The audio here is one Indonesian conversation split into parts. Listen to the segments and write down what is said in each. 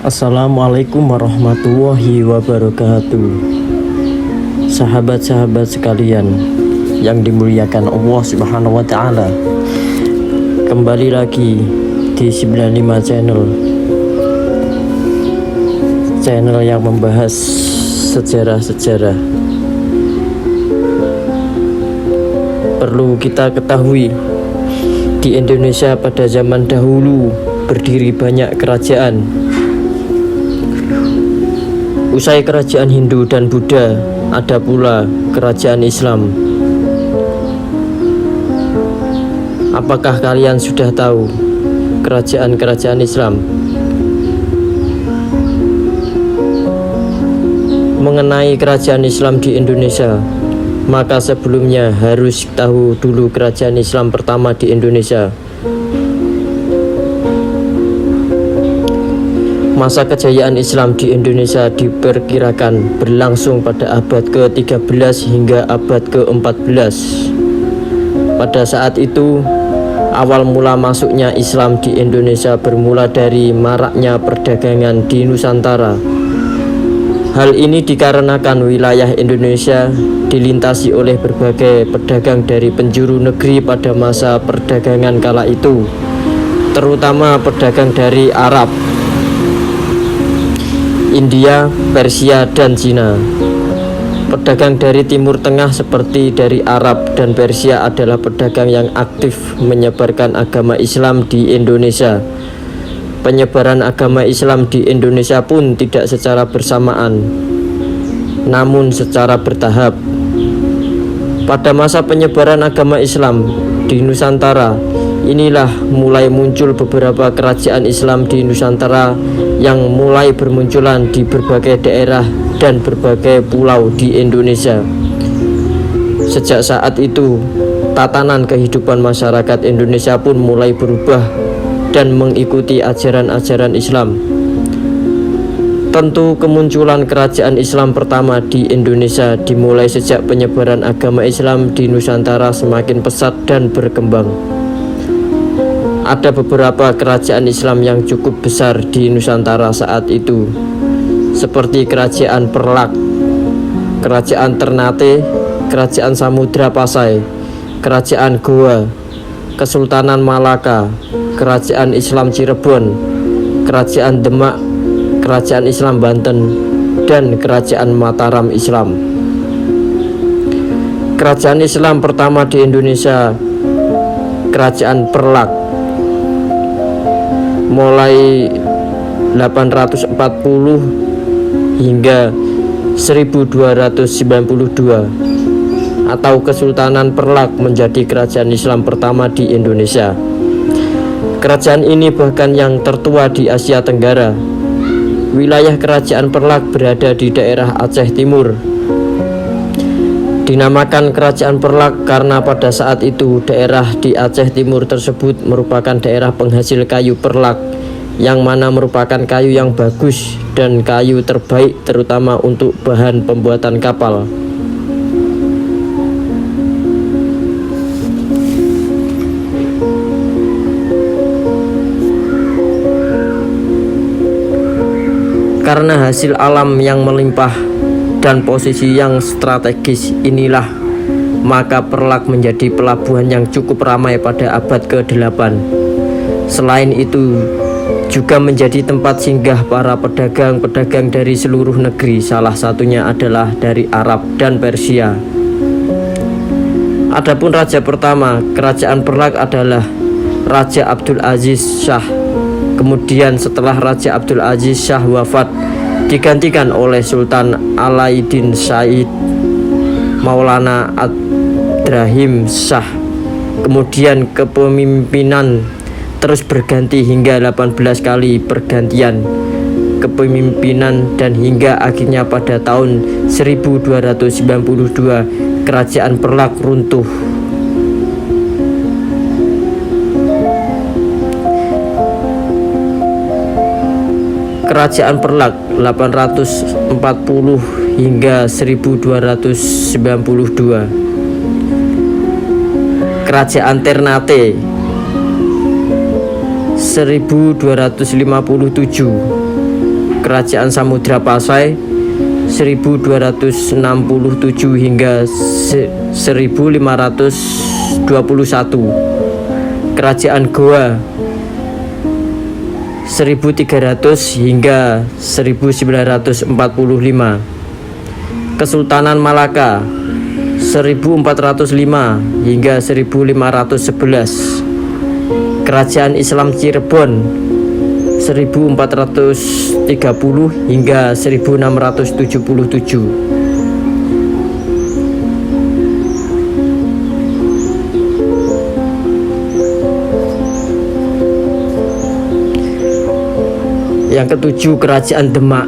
Assalamualaikum warahmatullahi wabarakatuh. Sahabat-sahabat sekalian yang dimuliakan Allah Subhanahu wa taala. Kembali lagi di 95 channel yang membahas sejarah-sejarah. Perlu kita ketahui, di Indonesia pada zaman dahulu berdiri banyak kerajaan. Usai kerajaan Hindu dan Buddha, ada pula kerajaan Islam. Apakah kalian sudah tahu kerajaan-kerajaan Islam? Mengenai kerajaan Islam di Indonesia, maka sebelumnya harus tahu dulu kerajaan Islam pertama di Indonesia. Masa kejayaan Islam di Indonesia diperkirakan berlangsung pada abad ke-13 hingga abad ke-14. Pada saat itu, awal mula masuknya Islam di Indonesia bermula dari maraknya perdagangan di Nusantara. Hal ini dikarenakan wilayah Indonesia dilintasi oleh berbagai pedagang dari penjuru negeri pada masa perdagangan kala itu, terutama pedagang dari Arab, India, Persia, dan Cina. Pedagang dari Timur Tengah seperti dari Arab dan Persia adalah pedagang yang aktif menyebarkan agama Islam di Indonesia. Penyebaran agama Islam di Indonesia pun tidak secara bersamaan, namun secara bertahap. Pada masa penyebaran agama Islam di Nusantara, inilah mulai muncul beberapa kerajaan Islam di Nusantara yang mulai bermunculan di berbagai daerah dan berbagai pulau di Indonesia. Sejak saat itu, tatanan kehidupan masyarakat Indonesia pun mulai berubah dan mengikuti ajaran-ajaran Islam. Tentu kemunculan kerajaan Islam pertama di Indonesia dimulai sejak penyebaran agama Islam di Nusantara semakin pesat dan berkembang. Ada beberapa kerajaan Islam yang cukup besar di Nusantara saat itu, seperti Kerajaan Perlak, Kerajaan Ternate, Kerajaan Samudra Pasai, Kerajaan Goa, Kesultanan Malaka, Kerajaan Islam Cirebon, Kerajaan Demak, Kerajaan Islam Banten, dan Kerajaan Mataram Islam. Kerajaan Islam pertama di Indonesia, Kerajaan Perlak, mulai 840 hingga 1292, atau Kesultanan Perlak menjadi kerajaan Islam pertama di Indonesia. Kerajaan ini bahkan yang tertua di Asia Tenggara. Wilayah Kerajaan Perlak berada di daerah Aceh Timur. Dinamakan Kerajaan Perlak karena pada saat itu daerah di Aceh Timur tersebut merupakan daerah penghasil kayu perlak, yang mana merupakan kayu yang bagus dan kayu terbaik terutama untuk bahan pembuatan kapal. Karena hasil alam yang melimpah dan posisi yang strategis inilah, maka Perlak menjadi pelabuhan yang cukup ramai pada abad ke-8. Selain itu, juga menjadi tempat singgah para pedagang-pedagang dari seluruh negeri, salah satunya adalah dari Arab dan Persia. Adapun raja pertama Kerajaan Perlak adalah Raja Abdul Aziz Shah. Kemudian setelah Raja Abdul Aziz Shah wafat, digantikan oleh Sultan Alauddin Said Maulana Abdrahim Shah. Kemudian kepemimpinan terus berganti hingga 18 kali pergantian kepemimpinan, dan hingga akhirnya pada tahun 1292 Kerajaan Perlak runtuh. Kerajaan Perlak 840 hingga 1292. Kerajaan Ternate 1257 Kerajaan Samudra Pasai 1267 hingga 1521. Kerajaan Goa 1300 hingga 1945. Kesultanan Malaka 1405 hingga 1511. Kerajaan Islam Cirebon 1430 hingga 1677. Yang ketujuh, Kerajaan Demak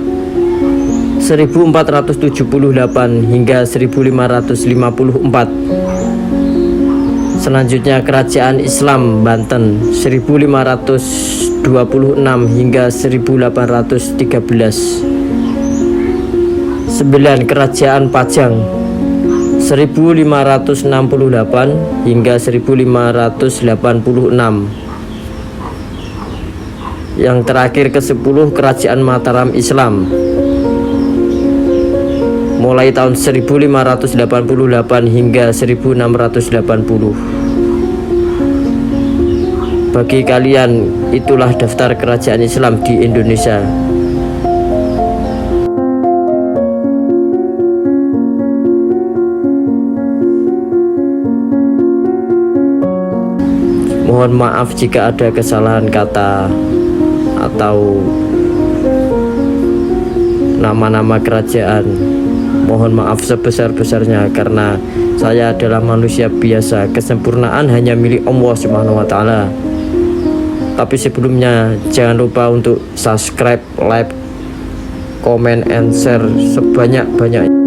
1478 hingga 1554. Selanjutnya Kerajaan Islam Banten 1526 hingga 1813. 9. Kerajaan Pajang 1568 hingga 1586. Yang terakhir ke-10, Kerajaan Mataram Islam mulai tahun 1588 hingga 1680. Bagi kalian, itulah daftar kerajaan Islam di Indonesia. Mohon maaf jika ada kesalahan kata atau nama-nama kerajaan. Mohon maaf sebesar-besarnya karena saya adalah manusia biasa. Kesempurnaan hanya milik Allah Subhanahu wa taala. Tapi sebelumnya jangan lupa untuk subscribe, like, comment, and share sebanyak-banyaknya.